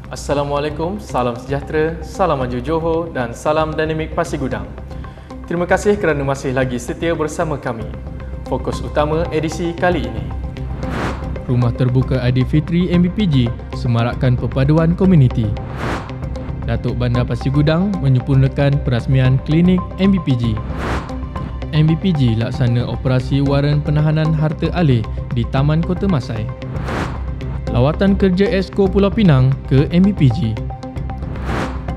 Assalamualaikum, salam sejahtera, salam maju Johor dan salam dinamik Pasir Gudang. Terima kasih kerana masih lagi setia bersama kami. Fokus utama edisi kali ini. Rumah Terbuka Aidilfitri MBPG semarakkan perpaduan komuniti. Datuk Bandar Pasir Gudang menyempurnakan perasmian klinik MBPG. MBPG laksana operasi waran penahanan harta alih di Taman Kota Masai. Lawatan kerja Exco Pulau Pinang ke MBPG.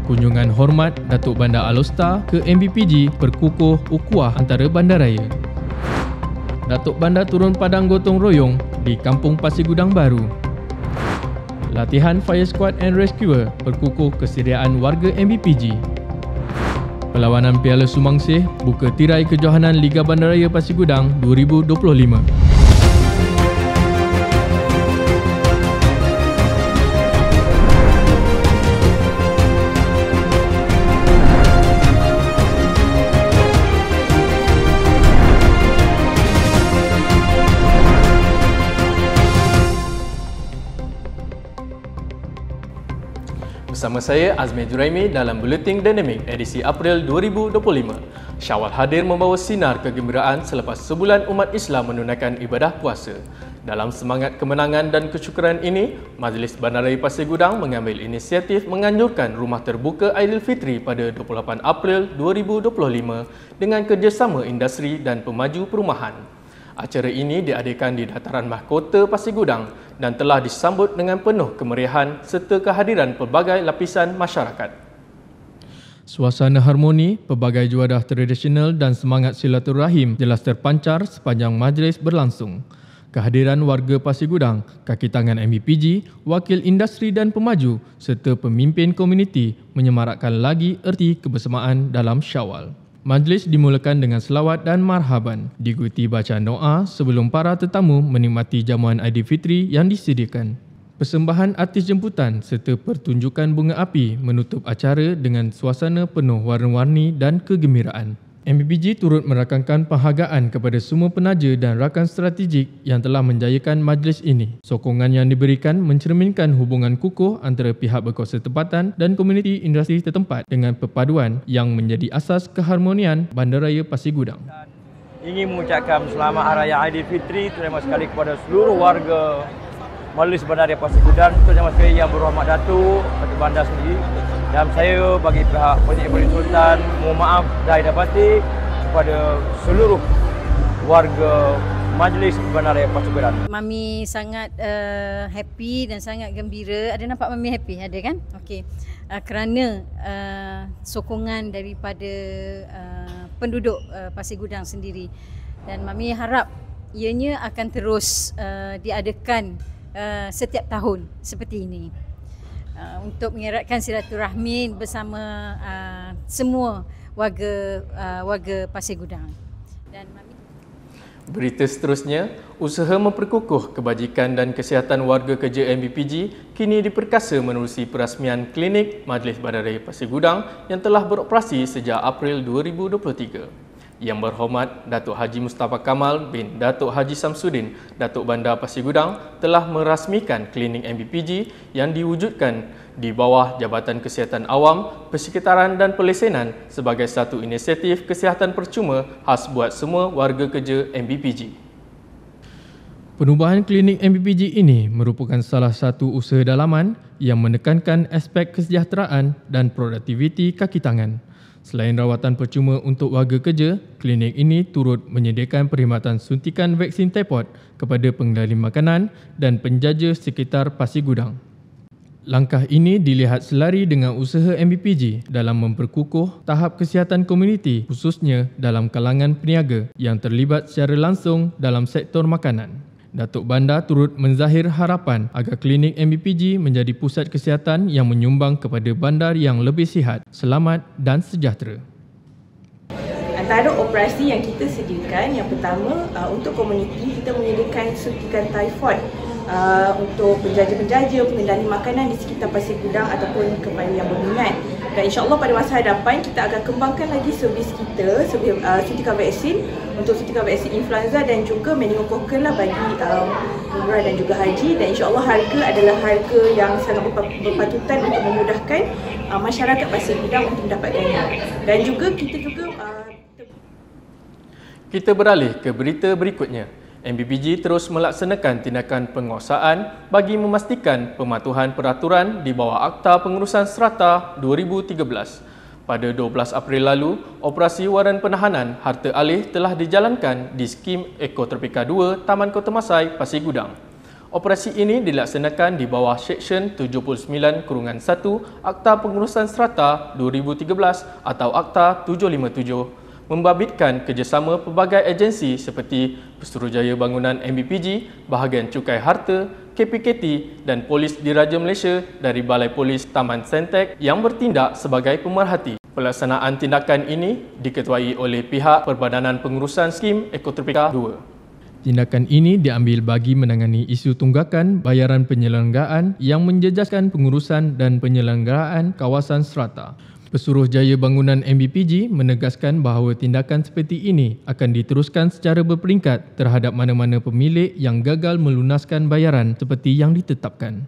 Kunjungan hormat Datuk Bandar Alor ke MBPG perkukuh ukhuwah antara bandaraya. Datuk Bandar turun padang gotong royong di Kampung Pasir Gudang Baru. Latihan Fire Squad and Rescuer perkukuh kesediaan warga MBPG. Perlawanan Piala Sumangsih buka tirai kejohanan Liga Bandaraya Pasir Gudang 2025. Bersama saya Azmi Juraimi dalam Buletin Dinamik edisi April 2025. Syawal hadir membawa sinar kegembiraan selepas sebulan umat Islam menunaikan ibadah puasa. Dalam semangat kemenangan dan kesyukuran ini, Majlis Bandaraya Pasir Gudang mengambil inisiatif menganjurkan Rumah Terbuka Aidilfitri pada 28 April 2025 dengan kerjasama industri dan pemaju perumahan. Acara ini diadakan di Dataran Mahkota Pasir Gudang dan telah disambut dengan penuh kemeriahan serta kehadiran pelbagai lapisan masyarakat. Suasana harmoni, pelbagai juadah tradisional dan semangat silaturahim jelas terpancar sepanjang majlis berlangsung. Kehadiran warga Pasir Gudang, kaki tangan MBPG, wakil industri dan pemaju serta pemimpin komuniti menyemarakkan lagi erti kebersamaan dalam Syawal. Majlis dimulakan dengan selawat dan marhaban, diikuti bacaan doa sebelum para tetamu menikmati jamuan Aidilfitri yang disediakan. Persembahan artis jemputan serta pertunjukan bunga api menutup acara dengan suasana penuh warna-warni dan kegembiraan. MBPG turut merakamkan penghargaan kepada semua penaja dan rakan strategik yang telah menjayakan majlis ini. Sokongan yang diberikan mencerminkan hubungan kukuh antara pihak berkuasa tempatan dan komuniti industri setempat dengan perpaduan yang menjadi asas keharmonian Bandaraya Pasir Gudang. Ingin mengucapkan selamat Hari Raya Aidilfitri terutama sekali kepada seluruh warga Majlis Bandaraya Pasir Gudang, terutama sekali yang berhormat Datuk Bandar sendiri. Dan saya bagi pihak Penyidik Polis Sultan mohon maaf zahir dan batin kepada seluruh warga Majlis Bandaraya Pasir Gudang. Mami sangat happy dan sangat gembira. Ada nampak Mami happy? Ada kan? Okey. Kerana sokongan daripada penduduk Pasir Gudang sendiri. Dan Mami harap ianya akan terus diadakan setiap tahun seperti ini. Untuk mengeratkan silaturahmi bersama semua warga Pasir Gudang. Dan berita seterusnya, usaha memperkukuh kebajikan dan kesihatan warga kerja MBPG kini diperkasa menerusi perasmian klinik Majlis Bandaraya Pasir Gudang yang telah beroperasi sejak April 2023. Yang berhormat Datuk Haji Mustafa Kamal bin Datuk Haji Samsudin, Datuk Bandar Pasir Gudang telah merasmikan klinik MBPG yang diwujudkan di bawah Jabatan Kesihatan Awam, Persekitaran dan Pelesenan sebagai satu inisiatif kesihatan percuma khas buat semua warga kerja MBPG. Penubuhan klinik MBPG ini merupakan salah satu usaha dalaman yang menekankan aspek kesejahteraan dan produktiviti kaki tangan. Selain rawatan percuma untuk warga kerja, klinik ini turut menyediakan perkhidmatan suntikan vaksin typhoid kepada pengendali makanan dan penjaja sekitar Pasir Gudang. Langkah ini dilihat selari dengan usaha MBPG dalam memperkukuh tahap kesihatan komuniti khususnya dalam kalangan peniaga yang terlibat secara langsung dalam sektor makanan. Datuk Bandar turut menzahir harapan agar klinik MBPG menjadi pusat kesihatan yang menyumbang kepada bandar yang lebih sihat, selamat dan sejahtera. Antara operasi yang kita sediakan, yang pertama untuk komuniti kita menyediakan suntikan typhoid untuk penjaja-penjaja, pengendali makanan di sekitar Pasir Gudang ataupun kepada yang berminat. Dan insyaAllah pada masa hadapan kita akan kembangkan lagi servis kita, suntikan vaksin untuk suntikan vaksin influenza dan juga meningokokal lah bagi umrah dan juga haji. Dan insyaAllah harga adalah harga yang sangat berpatutan untuk memudahkan masyarakat Pasir Gudang untuk mendapatkannya. Dan juga kita beralih ke berita berikutnya. MBPG terus melaksanakan tindakan penguasaan bagi memastikan pematuhan peraturan di bawah Akta Pengurusan Serata 2013. Pada 12 April lalu, operasi waran penahanan harta alih telah dijalankan di skim Ekotropika 2 Taman Kota Masai, Pasir Gudang. Operasi ini dilaksanakan di bawah Seksyen 79-1 Akta Pengurusan Serata 2013 atau Akta 757, membabitkan kerjasama pelbagai agensi seperti Pesuruhjaya Bangunan MBPG, Bahagian Cukai Harta, KPKT dan Polis Diraja Malaysia dari Balai Polis Taman Sentek yang bertindak sebagai pemerhati. Pelaksanaan tindakan ini diketuai oleh pihak Perbadanan Pengurusan Skim Ekotropika 2. Tindakan ini diambil bagi menangani isu tunggakan bayaran penyelenggaraan yang menjejaskan pengurusan dan penyelenggaraan kawasan serata. Pesuruhjaya Bangunan MBPG menegaskan bahawa tindakan seperti ini akan diteruskan secara berperingkat terhadap mana-mana pemilik yang gagal melunaskan bayaran seperti yang ditetapkan.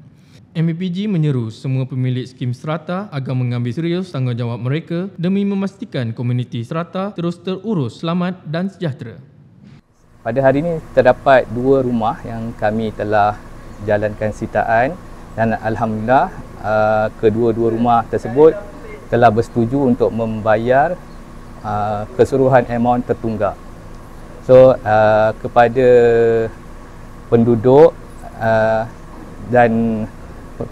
MBPG menyeru semua pemilik skim serata agar mengambil serius tanggungjawab mereka demi memastikan komuniti serata terus terurus selamat dan sejahtera. Pada hari ini terdapat 2 rumah yang kami telah jalankan sitaan dan alhamdulillah kedua-dua rumah tersebut telah bersetuju untuk membayar keseluruhan amount tertunggak. So kepada penduduk dan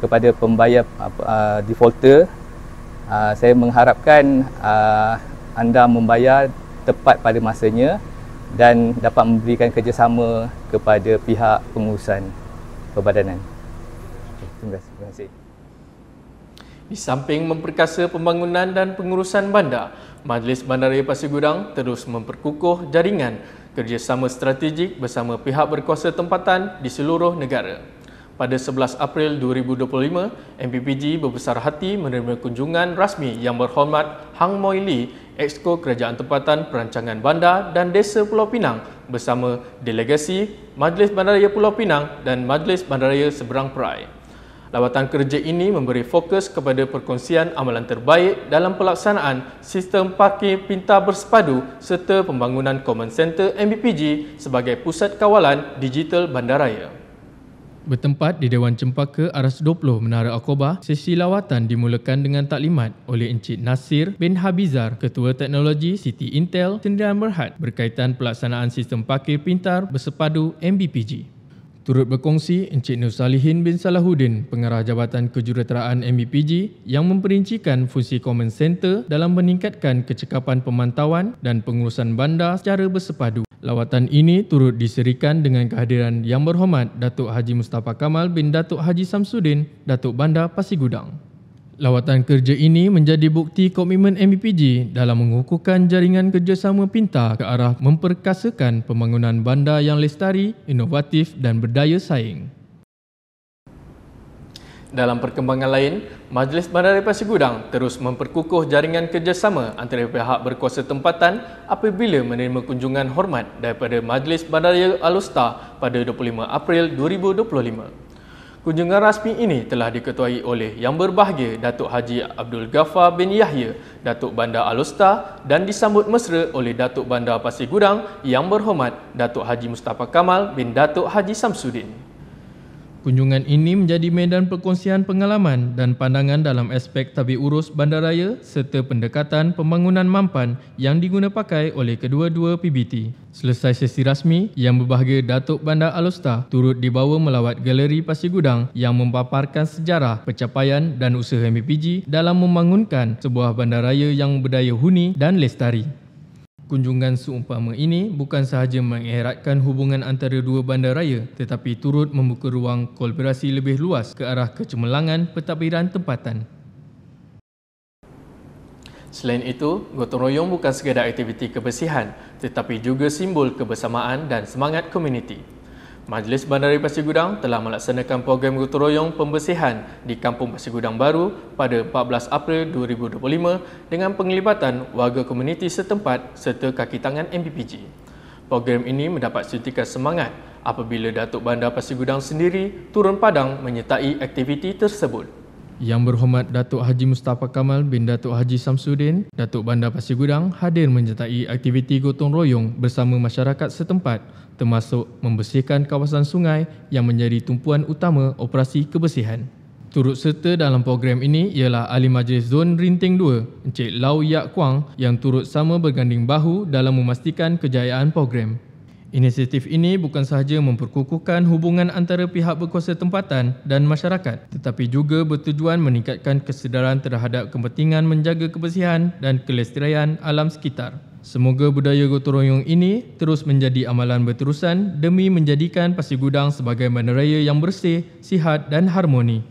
kepada pembayar defaulter, saya mengharapkan anda membayar tepat pada masanya dan dapat memberikan kerjasama kepada pihak pengurusan perbadanan. Terima kasih. Di samping memperkasa pembangunan dan pengurusan bandar, Majlis Bandaraya Pasir Gudang terus memperkukuh jaringan kerjasama strategik bersama pihak berkuasa tempatan di seluruh negara. Pada 11 April 2025, MBPG berbesar hati menerima kunjungan rasmi Yang Berhormat Hang Moi Lee, Exco Kerajaan Tempatan Perancangan Bandar dan Desa Pulau Pinang bersama delegasi Majlis Bandaraya Pulau Pinang dan Majlis Bandaraya Seberang Perai. Lawatan kerja ini memberi fokus kepada perkongsian amalan terbaik dalam pelaksanaan sistem parkir pintar bersepadu serta pembangunan Common Center MBPG sebagai pusat kawalan digital bandaraya. Bertempat di Dewan Cempaka Aras 20 Menara Aqobah, sesi lawatan dimulakan dengan taklimat oleh Encik Nasir bin Habizar, Ketua Teknologi Siti Intel Sdn Berhad berkaitan pelaksanaan sistem parkir pintar bersepadu MBPG. Turut berkongsi Encik Nur Salihin bin Salahuddin, Pengarah Jabatan Kejuruteraan MBPG yang memperincikan fungsi Common Center dalam meningkatkan kecekapan pemantauan dan pengurusan bandar secara bersepadu. Lawatan ini turut diserikan dengan kehadiran Yang Berhormat Datuk Haji Mustafa Kamal bin Datuk Haji Samsudin, Datuk Bandar Pasir Gudang. Lawatan kerja ini menjadi bukti komitmen MBPG dalam mengukuhkan jaringan kerjasama pintar ke arah memperkasakan pembangunan bandar yang lestari, inovatif dan berdaya saing. Dalam perkembangan lain, Majlis Bandaraya Pasir Gudang terus memperkukuh jaringan kerjasama antara pihak berkuasa tempatan apabila menerima kunjungan hormat daripada Majlis Bandaraya Al-Usta pada 25 April 2025. Kunjungan rasmi ini telah diketuai oleh Yang Berbahagia Datuk Haji Abdul Ghaffar bin Yahya, Datuk Bandar Al-Usta dan disambut mesra oleh Datuk Bandar Pasir Gudang Yang Berhormat Datuk Haji Mustafa Kamal bin Datuk Haji Samsudin. Kunjungan ini menjadi medan perkongsian pengalaman dan pandangan dalam aspek tabik urus bandaraya serta pendekatan pembangunan mampan yang digunapakai oleh kedua-dua PBT. Selesai sesi rasmi, Yang Berbahagia Datuk Bandar Al-Usta turut dibawa melawat Galeri Pasir Gudang yang mempaparkan sejarah, pencapaian dan usaha MBPG dalam membangunkan sebuah bandaraya yang berdaya huni dan lestari. Kunjungan seumpama ini bukan sahaja mengeratkan hubungan antara dua bandaraya tetapi turut membuka ruang kolaborasi lebih luas ke arah kecemerlangan pentadbiran tempatan. Selain itu, gotong royong bukan sekadar aktiviti kebersihan tetapi juga simbol kebersamaan dan semangat komuniti. Majlis Bandar Pasir Gudang telah melaksanakan program gotong royong pembersihan di Kampung Pasir Gudang Baru pada 14 April 2025 dengan penglibatan warga komuniti setempat serta kaki tangan MPPG. Program ini mendapat suntikan semangat apabila Datuk Bandar Pasir Gudang sendiri turun padang menyertai aktiviti tersebut. Yang Berhormat Datuk Haji Mustafa Kamal bin Datuk Haji Samsudin, Datuk Bandar Pasir Gudang hadir menyertai aktiviti gotong royong bersama masyarakat setempat termasuk membersihkan kawasan sungai yang menjadi tumpuan utama operasi kebersihan. Turut serta dalam program ini ialah Ahli Majlis Zon Rinting 2, Encik Lau Yak Kuang yang turut sama berganding bahu dalam memastikan kejayaan program. Inisiatif ini bukan sahaja memperkukuhkan hubungan antara pihak berkuasa tempatan dan masyarakat, tetapi juga bertujuan meningkatkan kesedaran terhadap kepentingan menjaga kebersihan dan kelestarian alam sekitar. Semoga budaya gotong royong ini terus menjadi amalan berterusan demi menjadikan Pasir Gudang sebagai bandaraya yang bersih, sihat dan harmoni.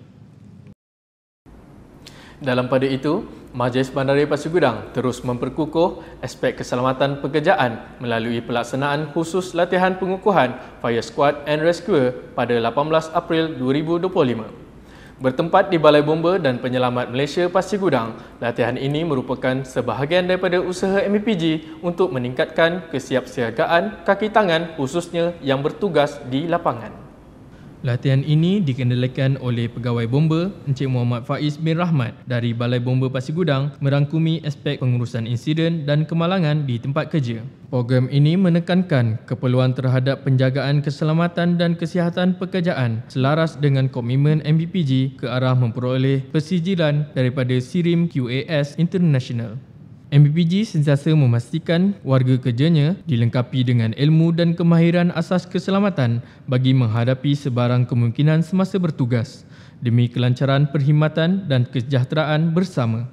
Dalam pada itu, Majlis Bandaraya Pasir Gudang terus memperkukuh aspek keselamatan pekerjaan melalui pelaksanaan khusus latihan pengukuhan Fire Squad and Rescue pada 18 April 2025. Bertempat di Balai Bomba dan Penyelamat Malaysia Pasir Gudang, latihan ini merupakan sebahagian daripada usaha MPPG untuk meningkatkan kesiapsiagaan kaki tangan khususnya yang bertugas di lapangan. Latihan ini dikendalikan oleh Pegawai Bomba Encik Muhammad Faiz bin Rahmat dari Balai Bomba Pasir Gudang merangkumi aspek pengurusan insiden dan kemalangan di tempat kerja. Program ini menekankan keperluan terhadap penjagaan keselamatan dan kesihatan pekerjaan selaras dengan komitmen MPPG ke arah memperoleh persijilan daripada SIRIM QAS International. MPPG sentiasa memastikan warga kerjanya dilengkapi dengan ilmu dan kemahiran asas keselamatan bagi menghadapi sebarang kemungkinan semasa bertugas demi kelancaran perkhidmatan dan kesejahteraan bersama.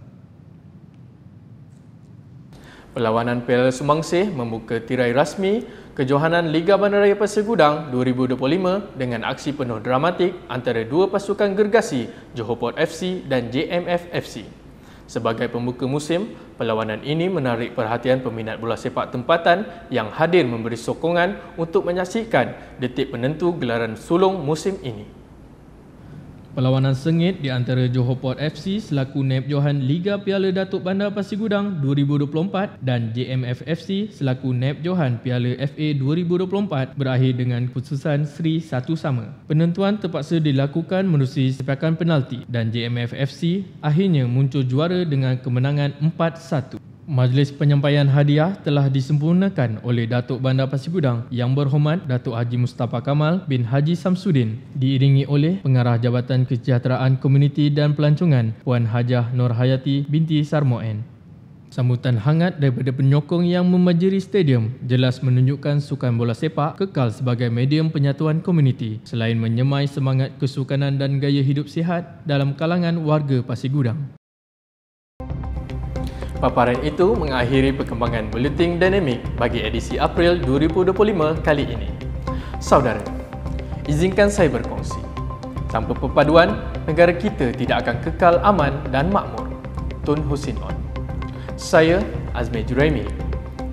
Perlawanan Piala Sumangsih membuka tirai rasmi kejohanan Liga Bandaraya Pasir Gudang 2025 dengan aksi penuh dramatik antara dua pasukan gergasi Johor Port FC dan JMF FC. Sebagai pembuka musim, perlawanan ini menarik perhatian peminat bola sepak tempatan yang hadir memberi sokongan untuk menyaksikan detik penentu gelaran sulung musim ini. Perlawanan sengit di antara Johor Port FC selaku naib johan Liga Piala Datuk Bandar Pasir Gudang 2024 dan JMF FC selaku naib johan Piala FA 2024 berakhir dengan keputusan seri 1 sama. Penentuan terpaksa dilakukan menerusi sepakan penalti dan JMF FC akhirnya muncul juara dengan kemenangan 4-1. Majlis penyampaian hadiah telah disempurnakan oleh Datuk Bandar Pasir Gudang Yang Berhormat Datuk Haji Mustafa Kamal bin Haji Samsudin diiringi oleh Pengarah Jabatan Kesejahteraan Komuniti dan Pelancongan Puan Hajah Nur Hayati binti Sarmoen. Sambutan hangat daripada penyokong yang memajiri stadium jelas menunjukkan sukan bola sepak kekal sebagai medium penyatuan komuniti selain menyemai semangat kesukanan dan gaya hidup sihat dalam kalangan warga Pasir Gudang. Paparan itu mengakhiri perkembangan Buletin Dinamik bagi edisi April 2025 kali ini. Saudara, izinkan saya berkongsi. Tanpa perpaduan, negara kita tidak akan kekal aman dan makmur. Tun Husin On. Saya, Azmi Juraimi.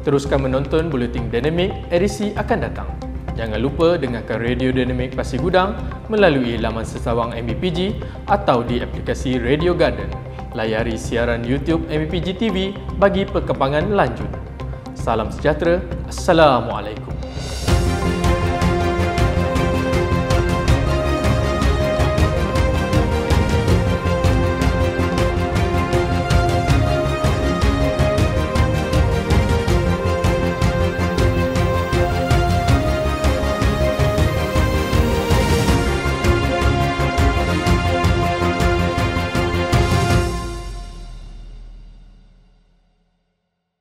Teruskan menonton Buletin Dinamik edisi akan datang. Jangan lupa dengarkan Radio Dinamik Pasir Gudang melalui laman sesawang MPPG atau di aplikasi Radio Garden. Layari siaran YouTube MPPG TV bagi perkembangan lanjut. Salam sejahtera. Assalamualaikum.